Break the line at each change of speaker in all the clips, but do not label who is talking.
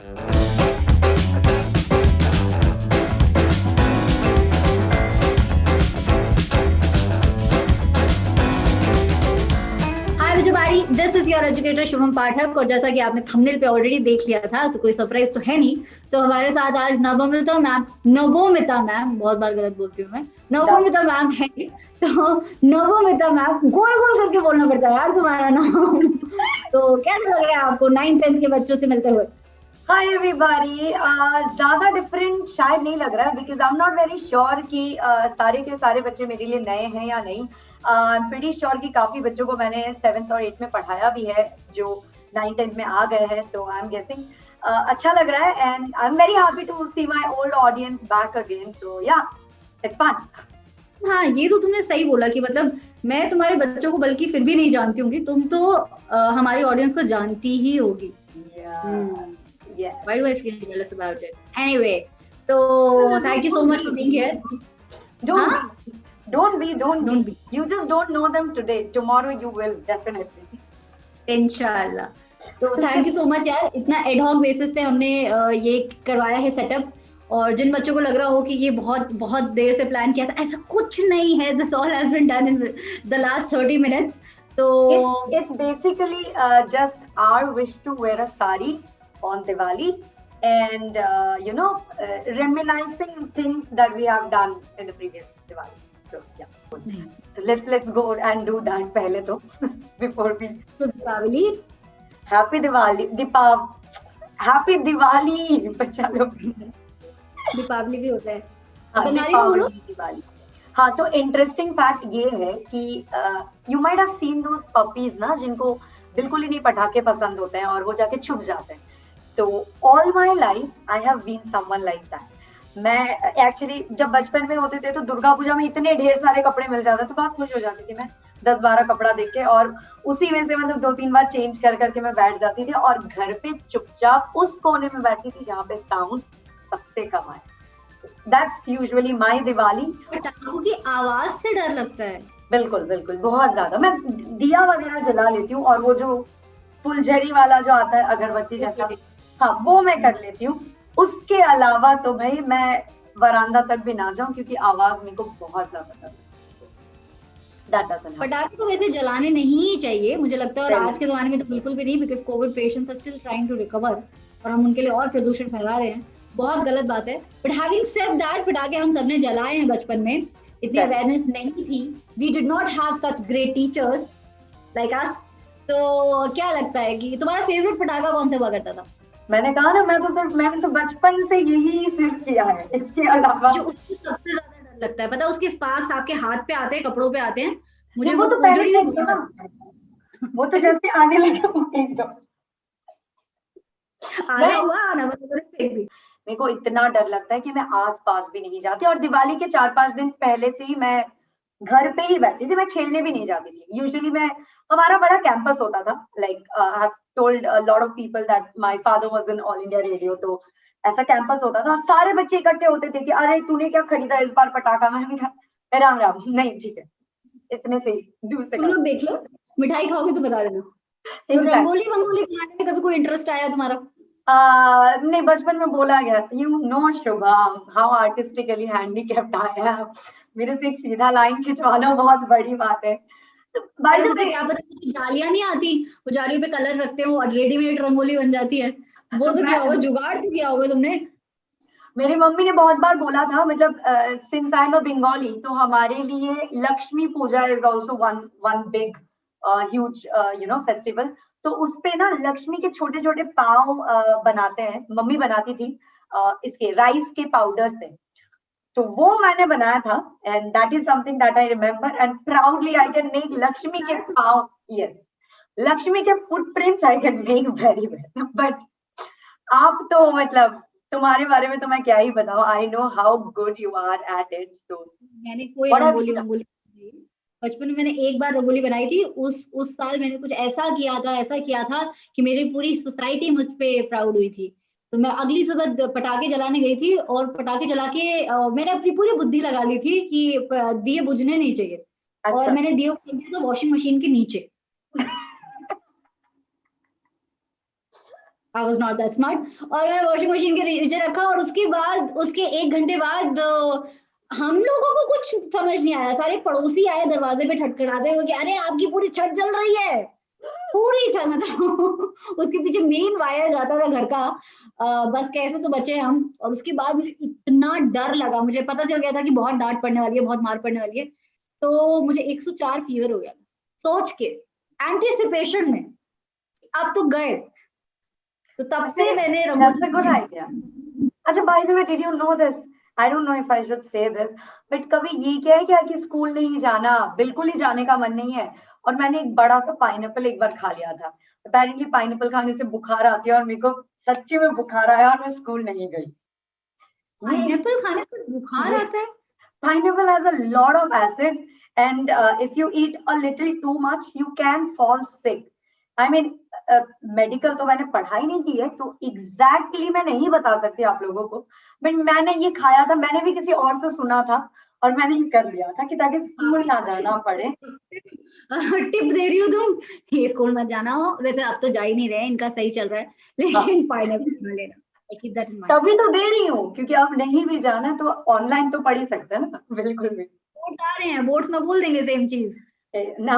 हाय रुजुबारी, this is your educator Shubham Pathak. और जैसा कि आपने थंबनेल पे ऑलरेडी देख लिया था, तो कोई सरप्राइज तो है नहीं। तो हमारे साथ आज नवोमिता मैम, बहुत बार गलत बोलती हूँ मैं, नवोमिता मैम है। तो नवोमिता मैम, गोल गोल करके बोलना पड़ता है यार तुम्हारा नाम। तो कैसा लग रहा है आपको 9th 10th के बच्चों से मिलते हुए?
Hi everybody. ज्यादा डिफरेंट शायद नहीं लग रहा है, because I am not very sure कि सारे के सारे बच्चे मेरे लिए नए हैं या नहीं। आई एम प्रीटी श्योर कि काफी बच्चों को मैंने 7th और 8th में पढ़ाया भी है, जो 9th 10th में आ गए हैं। तो आई एम गेसिंग अच्छा लग रहा है, and I am very happy to see my old audience back again. तो या, इट्स फन।
हाँ, ये तो तुमने सही बोला कि मतलब मैं तुम्हारे बच्चों को बल्कि फिर भी नहीं जानती होंगी, तुम तो हमारी ऑडियंस को जानती ही होगी।
Yes.
Why do I feel jealous about it? Anyway, so thank you so much for being here.
Don't be. You just don't know them today. Tomorrow you will definitely.
इंशाल्लाह। तो थैंक यू सो मच यार, इतना ad hoc basis पे हमने ये करवाया है setup. और जिन बच्चों को लग रहा हो कि ये बहुत बहुत देर से प्लान किया था, ऐसा कुछ नहीं है। This all has been done in the last 30 minutes. तो
it's basically just our wish to wear a sari on Diwali, and reminiscing things that we have done in the previous Diwali. So yeah, so let's go and do that pehle to before we
Deepawali,
happy Diwali बच्चा लोग।
दीपावली भी होता है।
हाँ,
बंगाली में बोलो।
दिवाली। हाँ, तो इंटरेस्टिंग फैक्ट ये है कि you might have seen those puppies ना, जिनको बिल्कुल ही नहीं पटाखे पसंद होते हैं और वो जाके छुप जाते हैं। तो all my life I have been someone like that. मैं एक्चुअली जब बचपन में होते थे तो दुर्गा पूजा में इतने ढेर सारे कपड़े मिल जाते, तो बहुत खुश हो जाती थी मैं 10-12 कपड़ा देख के, और उसी में से मतलब 2-3 बार चेंज कर करके मैं बैठ जाती थी, और घर पे चुपचाप उस कोने में बैठती थी जहाँ पे साउंड सबसे कम आए। That's usually my Diwali.
पटाखों की आवाज से डर लगता है।
बिल्कुल बिल्कुल, बहुत ज्यादा। मैं दिया वगैरह जला लेती हूँ, और वो जो फुलझड़ी वाला जो आता है अगरबत्ती जैसा, हाँ, वो मैं कर लेती हूँ। उसके अलावा तो भाई मैं वरांदा तक भी ना जाऊं, क्योंकि आवाज मेरे को बहुत ज्यादा डर है।
पटाखे तो वैसे जलाने नहीं चाहिए मुझे लगता है, और आज के जमाने में तो बिल्कुल भी नहीं, because covid patients are still trying to recover, और हम उनके लिए और प्रदूषण फैला रहे हैं। बहुत गलत बात है। बट हैविंग सेड दैट, पटाखे हम सबने जलाए हैं बचपन में, इतनी अवेयरनेस नहीं थी। We did not have such great teachers like us. तो क्या लगता है कि तुम्हारा फेवरेट पटाखा कौन सा हुआ करता था?
मैंने कहा ना, मैंने तो बचपन से यही सिर्फ किया है, इसके अलावा
जो उससे सबसे ज्यादा डर लगता है, पता है, उसके स्पार्क्स आपके हाथ पे आते हैं, कपड़ों पे आते हैं। मुझे
वो तो पहले वो तो जैसे आने लगे एकदम
आना हुआ, आना फेंक दी।
मेरे को इतना डर लगता है कि मैं आस पास भी नहीं जाती, और दिवाली के 4-5 दिन पहले से ही मैं घर पे ही बैठती थी, मैं खेलने भी नहीं जाती थी। यूजुअली हमारा बड़ा कैंपस होता था, like I have told a lot of people that my father was in all India radio. तो ऐसा कैंपस होता था, और सारे बच्चे इकट्ठे होते थे कि अरे तूने क्या खरीदा इस बार पटाखा। मैंने कहा राम राम, नहीं ठीक है, इतने से ही दूर से
तुम लोग देख लो, मिठाई खाओगे तो बता देना। तो
Exactly.
रंगोली वंगोली बनाने में कभी कोई इंटरेस्ट आया तुम्हारा?
नहीं, बचपन में बोला गया, you know Shubham how artistically handicapped I am. मेरे से एक सीधा लाइन खिंचवाना बहुत बड़ी बात है। तो बाय द वे,
क्या पता जालियां नहीं आती, वो जालियों पे कलर रखते हो और रेडीमेड रंगोली बन जाती है। वो तो क्या होगा, जुगाड़ तो किया होगा तुमने।
मेरी मम्मी ने बहुत बार बोला था, मतलब since I am a Bengali, तो हमारे लिए Lakshmi Puja is also one big huge festival. तो उसपे ना लक्ष्मी के छोटे छोटे पाव बनाते हैं, मम्मी बनाती थी इसके राइस के पाउडर से। तो वो मैंने बनाया था, and that is something that I remember, and proudly I can make Lakshmi के पाव। यस, लक्ष्मी के footprints I can make very well. But आप तो मतलब तुम्हारे बारे में तो मैं क्या ही बताऊं, I know how good you are at it. So
मैंने कोई रंगोली वंगोली बचपन में मैंने एक बार रंगोली बनाई थी। उस साल मैंने कुछ ऐसा किया था कि मेरी पूरी सोसाइटी मुझ पे प्राउड हुई थी। तो मैं अगली सुबह पटाखे जलाने गई थी, और पटाखे जला के मैंने अपनी पूरी बुद्धि लगा ली थी कि दिए बुझने नहीं चाहिए।
अच्छा।
और मैंने दिए को दिया था वॉशिंग मशीन के नीचे। I was not that smart. और मैंने वॉशिंग मशीन के नीचे रखा, और उसके बाद उसके 1 घंटे बाद हम लोगों को कुछ समझ नहीं आया, सारे पड़ोसी आए दरवाजे पे ठटखटाते हुए कि अरे आपकी पूरी छत जल रही है, पूरी छत, मतलब उसके पीछे मेन वायर जाता था घर का। बस कैसे तो बचे हम। और उसके बाद मुझे इतना डर लगा, मुझे पता चल गया था कि बहुत डांट पड़ने वाली है, बहुत मार पड़ने वाली है। तो मुझे 104 फीवर हो गया था, सोच के, एंटिसिपेशन में, अब तो गए। तो तब से मैंने
That's a good
rangoli.
idea. अच्छा, by the way, did you know this? I don't know if I should say this, but कभी ये क्या है क्या कि स्कूल नहीं जाना, बिल्कुल ही जाने का मन नहीं है, और मैंने एक बड़ा सा पाइनएप्पल एक बार खा लिया था। अपेरेंटली पाइनएप्पल खाने से बुखार आती है, और मेरे को सच्ची में बुखार आया और मैं स्कूल नहीं गई।
पाइनएप्पल खाने से बुखार
ये
आता है?
pineapple has a lot of acid, and if you eat a little too much, you can fall sick. I mean, medical तो मैंने पढ़ाई नहीं की है, तो एग्जैक्टली मैं नहीं बता सकती आप लोगों को, बट मैंने ये खाया था, मैंने भी किसी और से सुना था, और मैंने ये कर लिया था कि ताकि स्कूल ना जाना पड़े।
टिप दे रही हो तुम, ये स्कूल मत जाना हो, वैसे अब तो जा ही नहीं रहे, इनका सही चल रहा है,
हाँ,
लेकिन पाइनएप्पल खा लेना, keep that in mind।
तभी तो दे रही हूँ, क्योंकि अब नहीं भी जाना तो ऑनलाइन तो पढ़ ही सकते हैं ना। बिल्कुल भी
बोर्ड्स आ रहे हैं, बोर्ड्स में बोल देंगे सेम चीज।
ना।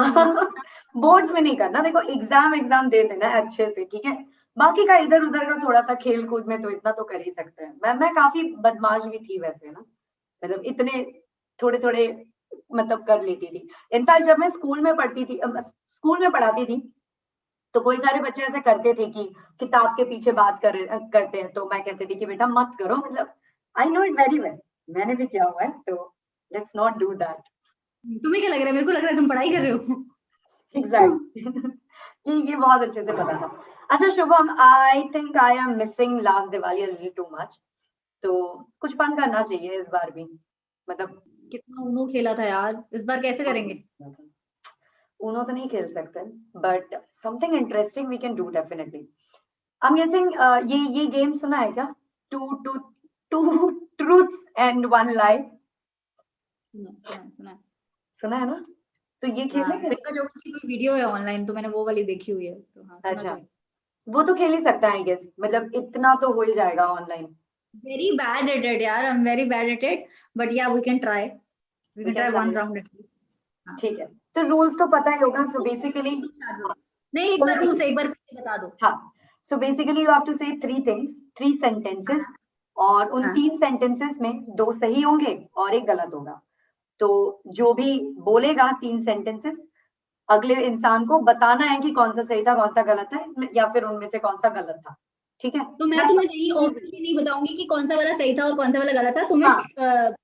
बोर्ड्स में नहीं करना, देखो एग्जाम दे देना अच्छे से, ठीक है। बाकी का इधर उधर का थोड़ा सा खेल कूद में तो इतना तो कर ही सकते हैं। मैं काफी बदमाश भी थी वैसे ना, मतलब इतने थोड़े थोड़े मतलब कर लेती थी। इनफैक्ट जब मैं स्कूल में पढ़ती थी, स्कूल में पढ़ाती थी, तो कोई सारे बच्चे ऐसे करते थे कि किताब के पीछे बात करते हैं, तो मैं कहती थी कि बेटा मत करो, मतलब I know it very well, मैंने भी किया हुआ है, तो लेट्स नॉट डू दैट।
तुम्हें क्या लग रहा है? मेरे को लग रहा है तुम पढ़ाई कर रहे हो।
एग्जैक्टली। ये बहुत अच्छे से पता था। अच्छा Shubham, I think I am missing last Diwali little too much, तो कुछ फन करना चाहिए इस बार भी, मतलब।
कितना उनो खेला था यार, इस बार कैसे करेंगे?
उनो तो नहीं खेल सकते, but something interesting we can do definitely. I am guessing ये गेम सुना है क्या? Two two two truths and one lie.
सुना है।
सुना है ना? तो ये
हाँ,
खेलेंगे।
प्रियंका चोपड़ा की कोई वीडियो है ऑनलाइन, तो मैंने वो वाली देखी हुई है, तो हाँ सुना
अच्छा,
तो है।
वो तो खेल ही सकता है आई गेस, मतलब इतना तो हो ही जाएगा online.
Very bad at it यार, I am very bad at it, but yeah we can try, we
we
can
can
try one
try.
Round at least. हाँ।
ठीक है, तो रूल्स तो पता ही होगा, सो बेसिकली।
नहीं, एक बार तुम से एक बार फिर से बता दो।
हाँ, so basically you have to say three things, three sentences, और उन
हाँ,
3 सेंटेंसेस में 2 सही होंगे और 1 गलत होगा। तो जो भी बोलेगा 3 सेंटेंसेस, अगले इंसान को बताना है कि कौन सा सही था, कौन सा गलत है, या फिर उनमें से कौन सा गलत था। ठीक है,
तो मैं तुम्हें नहीं ओपनली नहीं बताऊंगी कि कौन सा वाला सही था और कौन सा वाला गलत था, तुम्हें
हाँ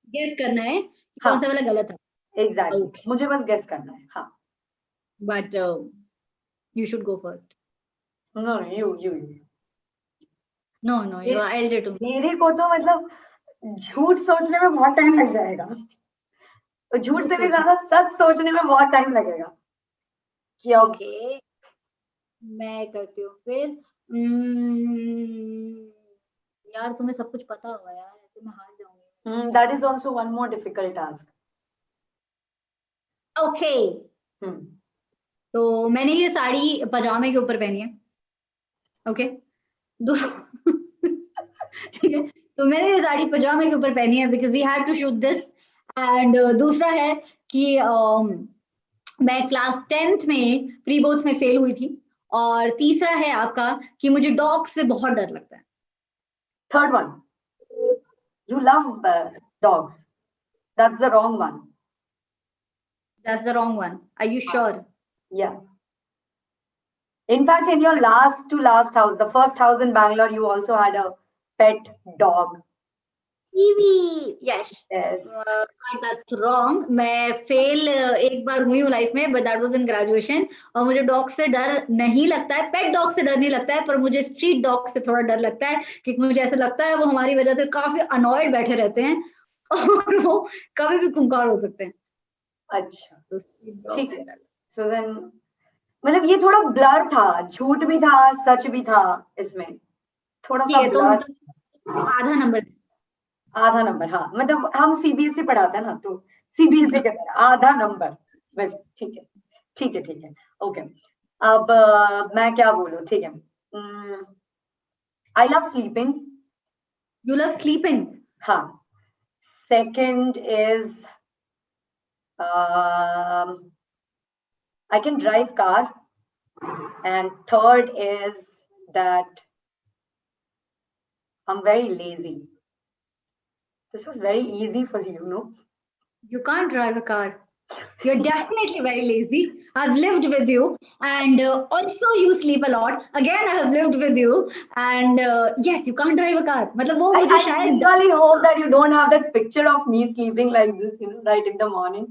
गेस करना है कि
हाँ,
कौन सा वाला गलत था।
एग्जैक्टली,
ओके,
मुझे बस गेस करना है। हाँ,
but you should go first.
No you
no no, you are elder too.
मेरे को तो मतलब झूठ सोचने में बहुत टाइम लग जाएगा, और झूठ से भी
सोचो।
ज्यादा सच सोचने में बहुत टाइम लगेगा कि अब।
ओके, मैं करती हूँ फिर। यार तुम्हें सब कुछ पता होगा यार, ऐसे मैं हार जाऊंगी।
That is also one more difficult task.
Okay, तो मैंने ये साड़ी पजामे के ऊपर पहनी है। ओके, दो ठीक है, तो मैंने ये साड़ी पजामे के ऊपर पहनी है because we had to shoot this. And दूसरा है कि मैं क्लास 10th में प्री बोर्ड्स में फेल हुई थी। और तीसरा है आपका कि मुझे डॉग से बहुत डर लगता है।
Third one, you love dogs. That's the wrong one.
That's the wrong one. Are you sure?
Yeah. In fact, in your last to last house, the first house in Bangalore, you also had a pet dog.
Kiwi. Yes.
Yes.
But that's wrong. मैं fail एक बार हुई हूँ life में, but that was in graduation। और मुझे dog से डर नहीं लगता है, पेट डॉग से डर नहीं लगता है, पर मुझे स्ट्रीट डॉग से थोड़ा डर लगता है, क्योंकि मुझे ऐसा लगता है वो हमारी वजह से काफी अनॉयड बैठे रहते हैं और वो कभी भी खूंखार हो सकते हैं।
अच्छा,
तो स्ट्रीट डॉग
ठीक
से
है।
डर।
So then, मतलब ये थोड़ा ब्लर था, झूठ भी था सच भी था, इसमें थोड़ा
ठीक
सा
है,
ब्लर।
तो आधा नंबर।
आधा नंबर, हाँ, मतलब हम सीबीएसई पढ़ाते हैं ना, तो सीबीएसई के तरह आधा नंबर बस। ठीक है, ठीक है, ठीक है, ओके। अब मैं क्या बोलूं, ठीक है। I love sleeping.
You love sleeping.
हाँ. Second is I can drive car. And third is that I'm very lazy. This was very easy for you, no?
You can't drive a car. You're definitely very lazy. I've lived with you, and also you sleep a lot. Again, I have lived with you, and yes, you can't drive a car. मतलब वो मुझे
I
शायद
really hope that you don't have that picture of me sleeping like this, right in the morning.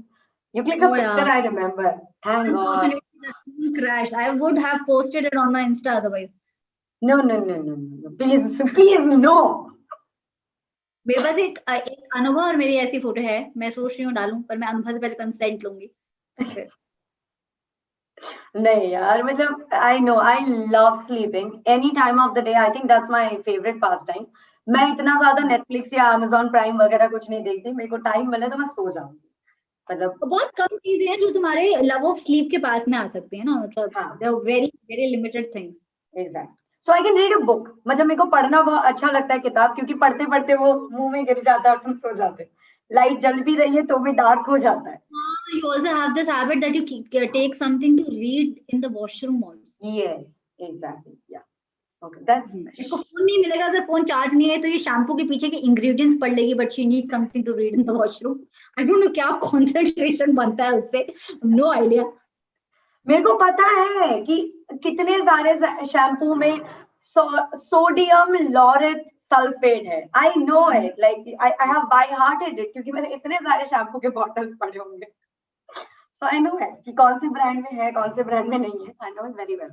You click a
Oh,
picture,
yeah.
I remember. Thank God.
Unfortunately, the phone crashed. I would have posted it on my Insta otherwise.
No. Please, no.
मेरे पास एक अनुभव और मेरी ऐसी photo है, मैं सोच रही हूँ डालूं, पर मैं अनुभव से पहले कंसेंट लूंगी.
नहीं यार, मतलब I know I love sleeping any time of the day. I think that's my favorite pastime. मैं इतना ज्यादा Netflix या Amazon Prime वगैरह कुछ नहीं देखती. मेरे को टाइम मिले तो मैं सो जाऊंगी. मतलब
बहुत कम चीजें हैं जो तुम्हारे लव ऑफ स्लीप के पास में आ सकती है ना, मतलब
हाँ.
they are very very limited things.
Exactly. So I can read a book. मतलब मेरे को पढ़ना बहुत अच्छा लगता है किताब, क्योंकि पढ़ते पढ़ते वो मुंह में गिर जाता है और तुम सो जाते. लाइट जल भी रही है तो भी डार्क हो जाता है.
You also have this habit that you take something to read in the washroom also.
Yes, exactly. Yeah. Okay, that's.
इसको फोन नहीं मिलेगा, अगर फोन चार्ज नहीं है तो ये शैम्पू के पीछे के इंग्रेडिएंट्स पढ़ लेगी, but she need something to read in the washroom. I don't know क्या कंसंट्रेशन बनता है उससे, नो आइडिया.
मेरे को पता है कि कितने सारे शैम्पू में सोडियम लॉरेट सल्फेट है. I know it, like I have by hearted it, क्योंकि मैंने इतने सारे शैम्पू के बॉटल्स पढ़े होंगे. सो आई नो इट कि कौन से ब्रांड में है, कौन से ब्रांड में नहीं है. I know it very well.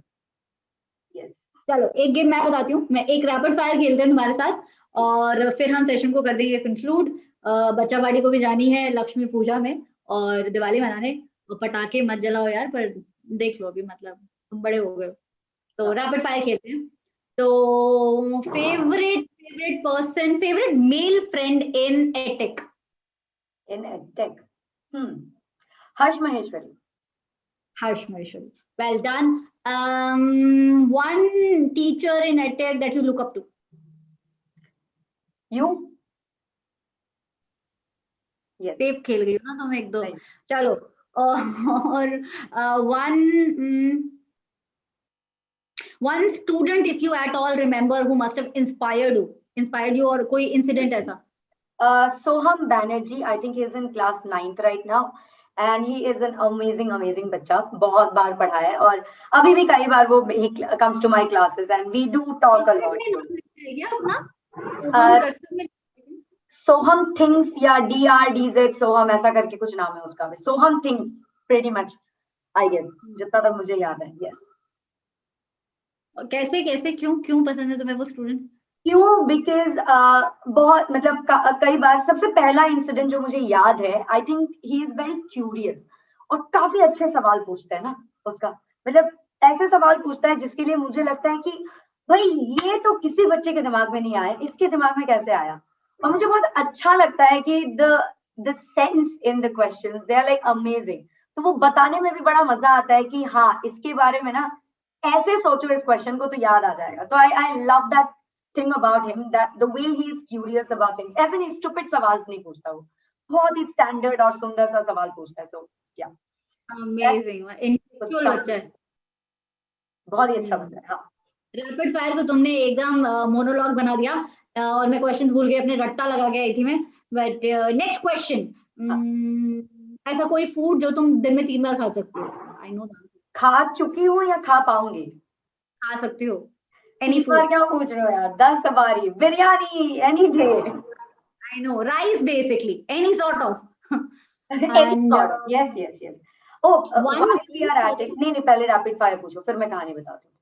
Yes.
चलो एक गेम मैं बताती हूँ, मैं एक रैपिड फायर खेलते हैं तुम्हारे साथ, और फिर हम सेशन को कर देंगे कंक्लूड. बच्चा बाड़ी को भी जानी है लक्ष्मी पूजा में और दिवाली मनाने. पटाखे मत जलाओ यार, पर देख लो अभी, मतलब तुम बड़े हो गए. तो रैपिड फायर खेलते हैं. तो favourite person, favourite male friend in attack.
In attack Harsh Maheshwari.
Harsh Maheshwari. Well done. One teacher in EdTech that you look up to.
You? Yes.
Safe खेल गई ना तुम एक दो. चलो और one student if you at all remember who must have inspired you और कोई incident ऐसा.
Soham Banerjee, I think he is in class 9th right now. And he is an amazing बच्चा. बहुत बार पढ़ा है और अभी भी कई बार वो he comes to my classes and we do talk a lot. Soham things या DRDZ सोहम ऐसा करके कुछ नाम है उसका भी. सोहम things pretty much I guess, जितना तक मुझे याद है. Yes.
कैसे क्यों पसंद है तुम्हें वो स्टूडेंट?
क्यों? बिकॉज बहुत मतलब कई बार, सबसे पहला इंसिडेंट जो मुझे याद है, I think he is very curious और काफी अच्छे सवाल पूछता है ना उसका. मतलब ऐसे सवाल पूछता है जिसके लिए मुझे लगता है कि भाई ये तो किसी बच्चे के दिमाग में नहीं आया, इसके दिमाग में कैसे आया. और मुझे बहुत अच्छा लगता है कि the sense in the questions they are like amazing. तो वो बताने में भी बड़ा मजा आता है कि हाँ इसके बारे में ना ऐसे सोचो इस क्वेश्चन को तो याद आ जाएगा. तो I love that thing about him, that the way he is curious about things. ऐसे नहीं stupid सवाल नहीं पूछता वो, बहुत ही standard और सुंदर सा सवाल पूछता है. So yeah,
amazing. इंटेलेक्चुअल बच्चा है,
बहुत ही अच्छा बच्चा है. हाँ,
रैपिड फायर तो तुमने एकदम मोनोलॉग बना दिया और मैं क्वेश्चन भूल गई, अपने रट्टा लगा के आई थी मैं. बट नेक्स्ट क्वेश्चन, ऐसा कोई फूड जो तुम दिन में 3 बार खा सकती हो? आई नो
खा चुकी हूँ या खा पाऊंगी?
खा सकती हो. Any
food? क्या पूछ रहे हो यार? 10 बारी biryani any day.
I know, rice basically, any sort of.
And yes. Oh, while we are at it, नहीं पहले rapid fire पूछो, फिर मैं कहानी बताती हूँ.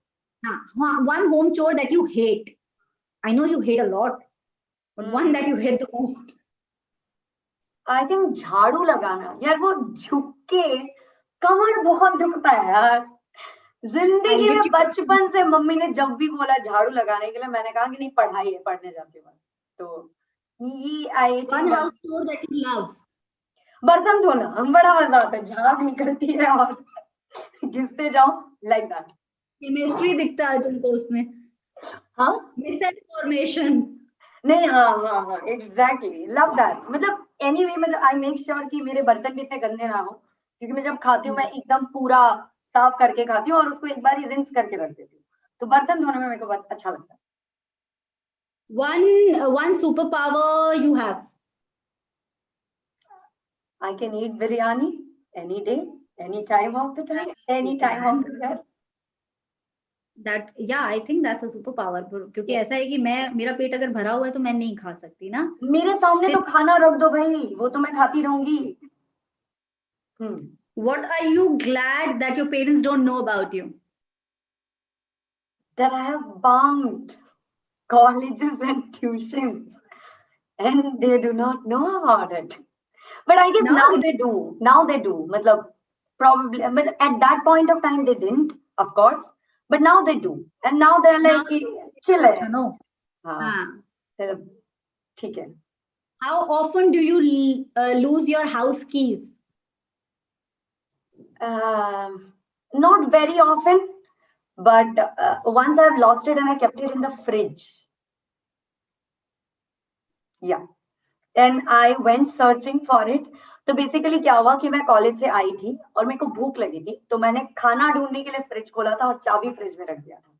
हाँ, one home chore that you hate. I know you hate a lot, but one that you hate the most.
I think झाड़ू लगाना यार, वो झुक के कमर बहुत दुखता है यार. जिंदगी में बचपन से मम्मी ने जब भी बोला झाड़ू लगाने के लिए, मैंने कहा कि नहीं पढ़ाई है, पढ़ने जाती हूँ. तो ये आई
One house chore that you love.
बर्तन धोना बड़ा मजा आता है, झाग निकलती है और घिसते जाओ, लाइक दैट.
केमिस्ट्री दिखता है तुमको उसमें.
हाँ
मिसइंफॉर्मेशन।
नहीं, हाँ हाँ हाँ, एग्जैक्टली, लव दैट। मतलब एनीवे, मतलब आई मेक श्योर कि मेरे बर्तन भी इतने गंदे ना हो, क्योंकि मैं जब खाती हूँ मैं एकदम पूरा साफ करके खाती हूँ और उसको एक बार ही रिंस करके रख देती हूँ, तो बर्तन धोने में मेरे को बहुत अच्छा लगता है।
One superpower you have.
I can eat biryani any day, any time of the time,
You
any time of
can.
The year.
That, yeah, I think that's a superpower, क्योंकि ऐसा है कि मेरा पेट अगर भरा हुआ है तो मैं नहीं खा सकती ना।
मेरे सामने तो
फिर
खाना रख दो भाई, वो तो मैं खाती रहूंगी।
what are you glad that your parents don't know about you?
That I have bunked colleges and tuitions and they do not know about it. But I guess
Now
now
they
they do. Now they do. Matlab, probably, but at that point of time they didn't, of course. But now they do. And now they're
now
like, chill hai.
no.
हाँ,
हाँ.
ठीक है.
How often do you lose your house keys?
Not very often, but once I've lost it and I kept it in the fridge. Yeah. And I went searching for it. तो basically क्या हुआ कि मैं college से आई थी और मेरे को भूख लगी थी, तो मैंने खाना ढूंढने के लिए फ्रिज खोला था और चाबी फ्रिज में रख दिया था।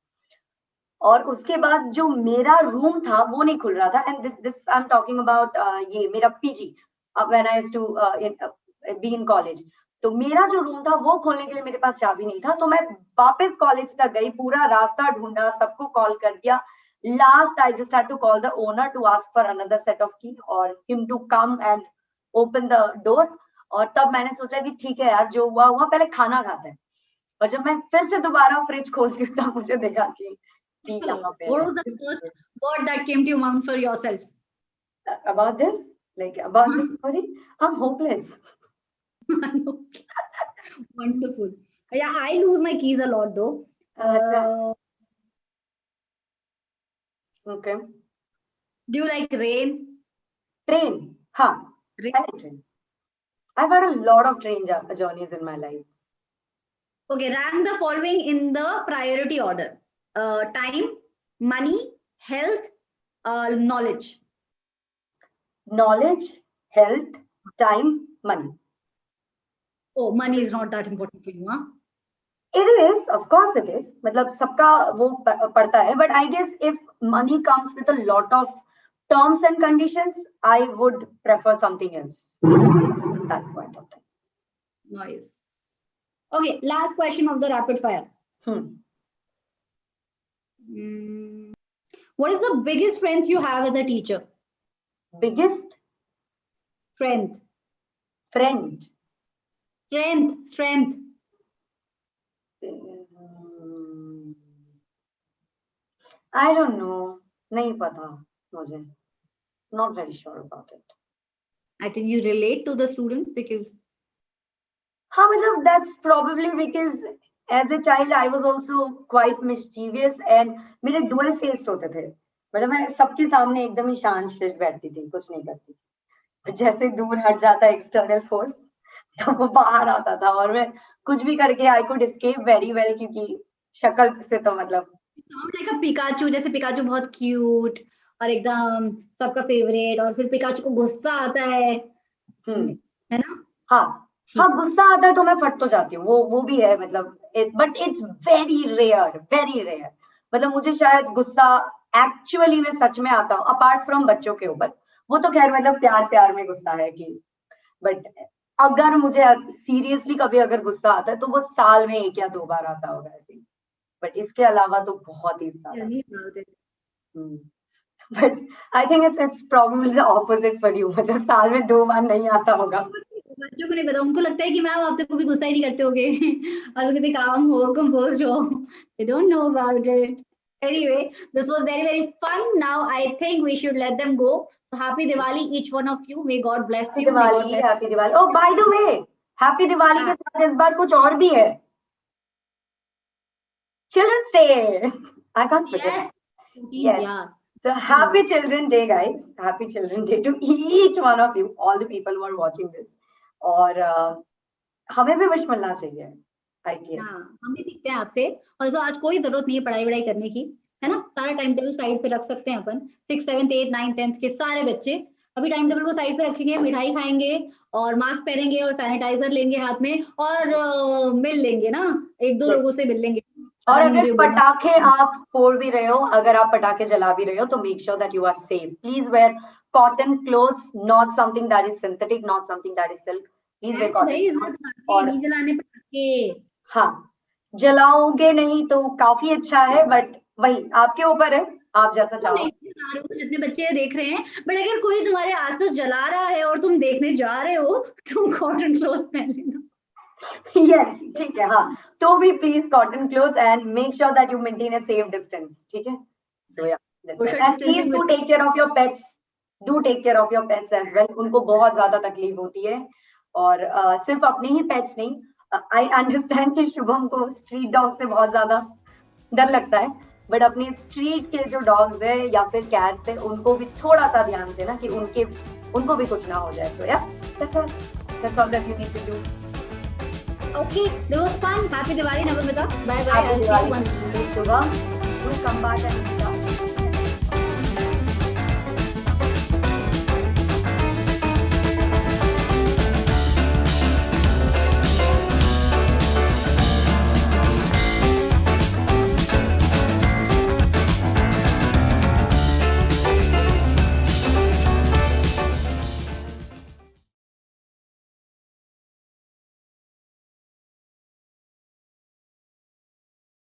और उसके बाद जो मेरा रूम था वो नहीं खुल रहा था, and this I am talking about ये मेरा PG, when I used to be in college. तो मेरा जो रूम था वो खोलने के लिए मेरे पास चाबी नहीं था, तो मैं वापस कॉलेज तक गई, पूरा रास्ता ढूंढा, सबको कॉल कर दिया। Last, I just had to call the owner to ask for another set of key or him to come and open the door. और तब मैंने सोचा कि ठीक है यार, जो हुआ हुआ, पहले खाना खाते हैं। और जब मैं फिर से दोबारा फ्रिज खोलती हूँ तब मुझे देखा कि यहाँ पे
What was the first word that came to your mind for yourself?
about this, like about this story, I'm hopeless.
Wonderful. Yeah, I lose my keys a lot though.
Okay.
Do you like rain?
Train. Huh.
Rain?
I like train. I've had a lot of train journeys in my life.
Okay, rank the following in the priority order. Time, money, health, knowledge.
Knowledge, health, time, money.
Oh, money is not that important for you, huh?
It is, of course it is. मतलब सबका वो पड़ता है, but I guess if money comes with a lot of terms and conditions, I would prefer something else at that point of time.
Nice. Okay, last question of the rapid fire. What is the biggest strength you have as a teacher?
Biggest?
Strength.
Friend.
Strength.
I don't know. नहीं पता मुझे. Not very sure about it.
I think you relate to the students because.
हाँ, मतलब that's probably because as a child I was also quite mischievous and मेरे dual faced होते थे. मतलब मैं सबके सामने एकदम ही शांत शिष्ट बैठती थी, कुछ नहीं करती थी। जैसे दूर हट जाता एक्सटर्नल फोर्स तो वो बाहर आता था और मैं कुछ भी करके I could escape very well, क्योंकि शक्ल से तो मतलब
like a पिकाचू, जैसे पिकाचू बहुत क्यूट और एकदम सबका फेवरेट, और फिर पिकाचू को गुस्सा आता है ना?
हाँ, गुस्सा आता है तो मैं फट तो जाती हूँ, वो भी है मतलब, बट इट्स वेरी रेयर। मतलब मुझे शायद गुस्सा एक्चुअली में सच में आता हूँ, अपार्ट फ्रॉम बच्चों के ऊपर, वो तो खैर मतलब प्यार में गुस्सा है कि, बट अगर मुझे सीरियसली कभी अगर गुस्सा आता है तो वो साल में 1 या 2 बार आता होगा ऐसे, बट इसके अलावा तो बहुत ही ज्यादा। But I think it's probably the opposite for you, मतलब साल में 2 बार नहीं आता होगा।
बच्चों को नहीं पता, उनको लगता है कि मैम आप तो कभी गुस्सा ही नहीं करते होगे और कितने काम हो, कंपोज्ड हो, they don't know about it. Anyway, this was very fun. Now I think we should let them go. So happy Diwali each one of you. May God bless you.
Happy Diwali. Oh, by the way, happy Diwali के साथ इस बार कुछ और भी है, Children's Day. I can't forget. Yes. Yeah. So happy Children's Day, guys. Happy Children's Day to each one of you, all the people who are watching this. और हमें भी विश मिलना चाहिए, I guess.
हाँ, हम भी सीखते हैं आपसे, और तो आज कोई जरूरत नहीं है पढ़ाई वढ़ाई करने की, है ना, सारा टाइम टेबल साइड पे रख सकते हैं अपन, 6, 7, 8, 9, 10 के सारे बच्चे अभी टाइम टेबल को साइड पे रखेंगे, मिठाई खाएंगे और मास्क पहनेंगे और सैनिटाइजर लेंगे हाथ में और मिल लेंगे ना, एक दो लोगों से मिल लेंगे।
और अगर पटाखे आप फोड़ भी रहे हो, अगर आप पटाखे जला भी रहे हो, तो make sure that you are safe. Please wear cotton clothes, not something that is synthetic, not something that is silk. Please wear cotton.
और नहीं जलाने पटाखे,
हाँ, जलाओगे नहीं तो काफी अच्छा है, बट वही आपके ऊपर है, आप जैसा चाहो।
जितने बच्चे देख रहे हैं, बट अगर कोई तुम्हारे आसपास जला रहा है और तुम देखने जा रहे हो, तुम कॉटन क्लोथ पहन लेना।
यस, ठीक है, हाँ, तो भी please cotton clothes and make sure that you maintain a safe distance, ठीक है। So yeah, and please do take care of your pets, do take care of your pets as well. उनको बहुत ज्यादा तकलीफ होती है, और सिर्फ अपने ही पेट्स नहीं, आई अंडरस्टैंड कि शुभम को स्ट्रीट डॉग से बहुत ज्यादा डर लगता है, बट अपने स्ट्रीट के जो डॉग्स है या फिर कैट्स है, उनको भी थोड़ा सा ध्यान से ना, कि उनको भी कुछ ना हो जाए। सो या, that's all that you need to do.
Okay, that was fun. Happy Diwali, Navamita. Bye bye.
Happy Diwali, Shubham. Do come back and